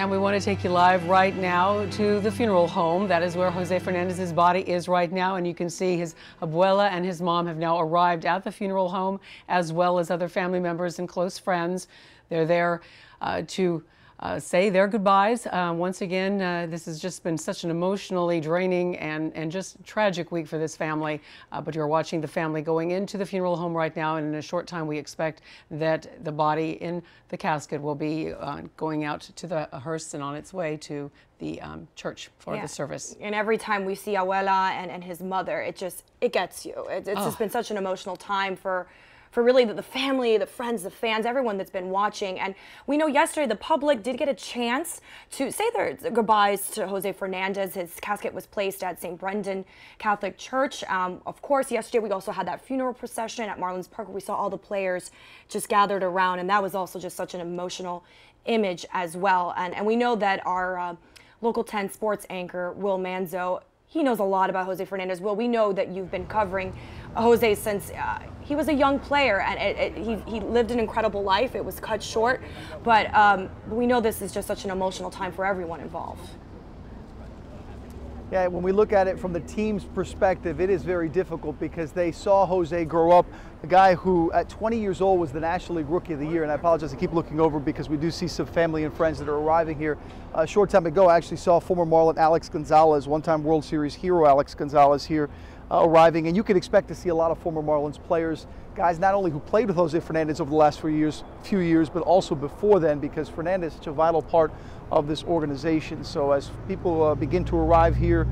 And we want to take you live right now to the funeral home. That is where Jose Fernandez's body is right now. And you can see his abuela and his mom have now arrived at the funeral home, as well as other family members and close friends. They're there to say their goodbyes. Once again, this has just been such an emotionally draining and just tragic week for this family. But you're watching the family going into the funeral home right now, and in a short time we expect that the body in the casket will be going out to the hearse and on its way to the church for the service. And every time we see Abuela and his mother, it gets you. It's just been such an emotional time for really the family, the friends, the fans, everyone that's been watching. And we know yesterday the public did get a chance to say their goodbyes to Jose Fernandez. His casket was placed at St. Brendan Catholic Church. Of course, yesterday we also had that funeral procession at Marlins Park where we saw all the players just gathered around, and that was also just such an emotional image as well. And we know that our Local 10 sports anchor, Will Manzo, he knows a lot about Jose Fernandez. Will, we know that you've been covering Jose since he was a young player, and he lived an incredible life. It was cut short, but we know this is just such an emotional time for everyone involved. Yeah, when we look at it from the team's perspective, it is very difficult because they saw Jose grow up, a guy who at 20 years old was the National League Rookie of the Year. And I apologize, I keep looking over because we do see some family and friends that are arriving here. A short time ago, I actually saw former Marlin Alex Gonzalez, one-time World Series hero Alex Gonzalez here arriving. And you could expect to see a lot of former Marlins players, guys not only who played with Jose Fernandez over the last few years, but also before then, because Fernandez is such a vital part of this organization. So as people begin to arrive here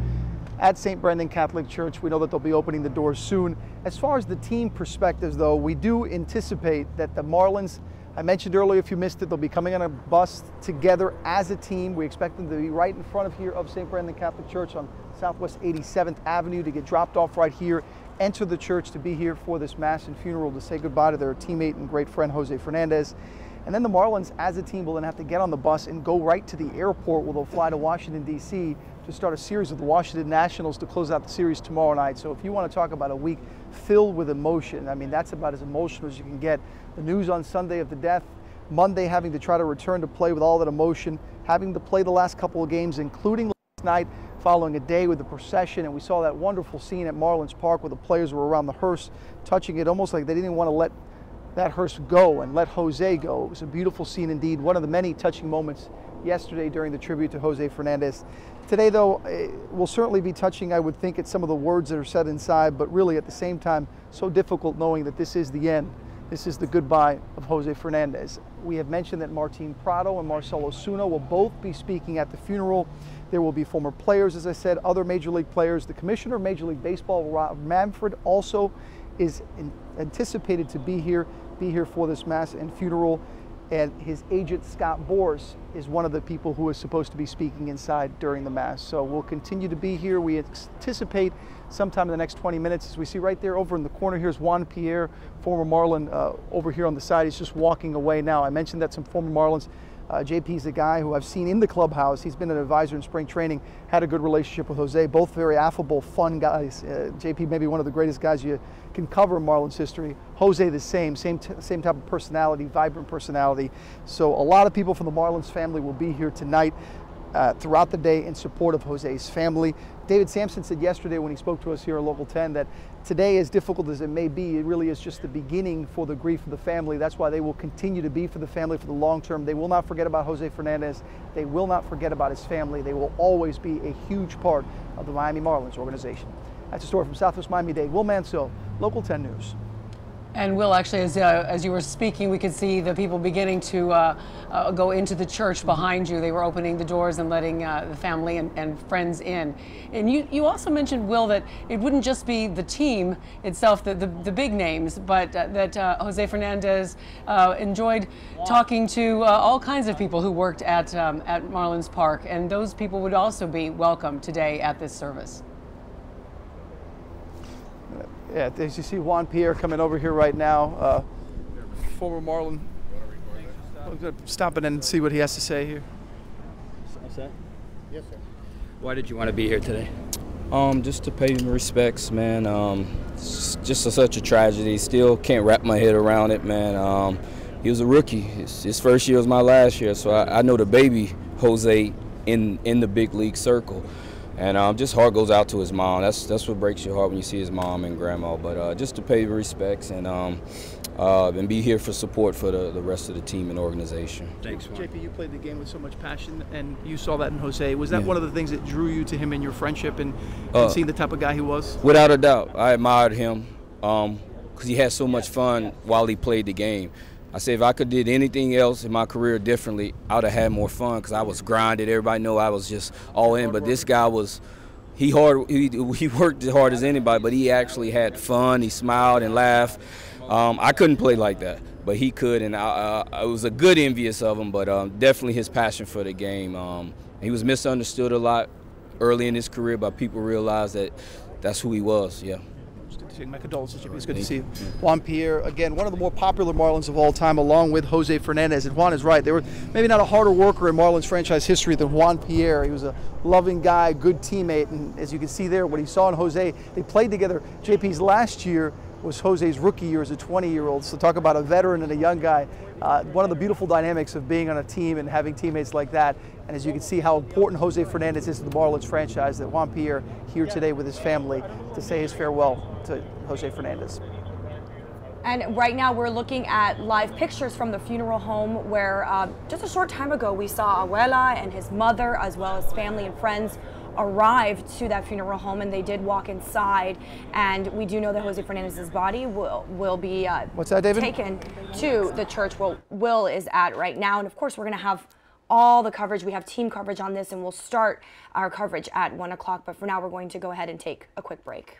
at St. Brendan Catholic Church, we know that they'll be opening the doors soon. As far as the team perspectives, though, we do anticipate that the Marlins, I mentioned earlier, if you missed it, they'll be coming on a bus together as a team. We expect them to be right in front of here of St. Brendan Catholic Church on Southwest 87th Avenue to get dropped off right here, enter the church to be here for this mass and funeral to say goodbye to their teammate and great friend Jose Fernandez. And then the Marlins as a team will then have to get on the bus and go right to the airport where they'll fly to Washington, D.C. to start a series of the Washington Nationals to close out the series tomorrow night. So if you want to talk about a week filled with emotion, I mean, that's about as emotional as you can get. The news on Sunday of the death, Monday having to try to return to play with all that emotion, having to play the last couple of games, including last night, following a day with the procession. And we saw that wonderful scene at Marlins Park where the players were around the hearse, touching it almost like they didn't want to let that hearse go and let Jose go. It was a beautiful scene indeed, one of the many touching moments yesterday during the tribute to Jose Fernandez. Today, though, will certainly be touching, I would think, at some of the words that are said inside, but really at the same time, so difficult knowing that this is the end. This is the goodbye of Jose Fernandez. We have mentioned that Martin Prado and Marcell Ozuna will both be speaking at the funeral. There will be former players, as I said, other Major League players. The Commissioner of Major League Baseball, Rob Manfred, also is anticipated to be here for this mass and funeral. And his agent, Scott Boras, is one of the people who is supposed to be speaking inside during the mass. So we'll continue to be here. We anticipate sometime in the next 20 minutes. As we see right there over in the corner, here's Juan Pierre, former Marlin, over here on the side. He's just walking away now. I mentioned that some former Marlins, JP's a guy who I've seen in the clubhouse. He's been an advisor in spring training, had a good relationship with Jose, both very affable, fun guys. JP maybe one of the greatest guys you can cover in Marlins history. Jose the same type of personality, vibrant personality. So a lot of people from the Marlins family will be here tonight throughout the day in support of Jose's family. David Sampson said yesterday when he spoke to us here at Local 10 that today, as difficult as it may be, it really is just the beginning for the grief of the family. That's why they will continue to be for the family for the long term. They will not forget about Jose Fernandez. They will not forget about his family. They will always be a huge part of the Miami Marlins organization. That's a story from Southwest Miami-Dade. Will Manso, Local 10 News. And Will, actually, as you were speaking, we could see the people beginning to go into the church behind you. They were opening the doors and letting the family and friends in. And you also mentioned, Will, that it wouldn't just be the team itself, the big names, but that Jose Fernandez enjoyed talking to all kinds of people who worked at Marlins Park, and those people would also be welcome today at this service. Yeah, as you see Juan Pierre coming over here right now, former Marlin. Stop in and see what he has to say here. What's that? Yes, sir. Why did you want to be here today? Just to pay him respects, man. It's just such a tragedy. Still can't wrap my head around it, man. He was a rookie. His first year was my last year, so I know the baby Jose in the big league circle. And just heart goes out to his mom. That's what breaks your heart when you see his mom and grandma. But just to pay respects and be here for support for the rest of the team and organization. Thanks, Juan. JP, you played the game with so much passion, and you saw that in Jose. Was that one of the things that drew you to him in your friendship and seeing the type of guy he was? Without a doubt, I admired him because he had so much fun while he played the game. I say if I could did anything else in my career differently, I would have had more fun because I was grinded. Everybody know I was just all in. But this guy was, he worked as hard as anybody, but he actually had fun. He smiled and laughed. I couldn't play like that, but he could, and I was a good envious of him. But definitely his passion for the game. He was misunderstood a lot early in his career, but people realized that that's who he was. Yeah. My condolences, JP. It's good to see you. Juan Pierre, again, one of the more popular Marlins of all time, along with Jose Fernandez. And Juan is right. They were maybe not a harder worker in Marlins franchise history than Juan Pierre. He was a loving guy, good teammate. And as you can see there, what he saw in Jose, they played together. JP's last year was Jose's rookie year as a 20-year-old. So talk about a veteran and a young guy. One of the beautiful dynamics of being on a team and having teammates like that. And as you can see how important Jose Fernandez is to the Marlins franchise, that Juan Pierre here today with his family to say his farewell to Jose Fernandez. And right now we're looking at live pictures from the funeral home where just a short time ago we saw Abuela and his mother as well as family and friends arrived to that funeral home, and they did walk inside. And we do know that Jose Fernandez's body will be What's that, David? taken to the church where Will is at right now. And of course we're going to have all the coverage. We have team coverage on this, and we'll start our coverage at 1 o'clock. But for now, we're going to go ahead and take a quick break.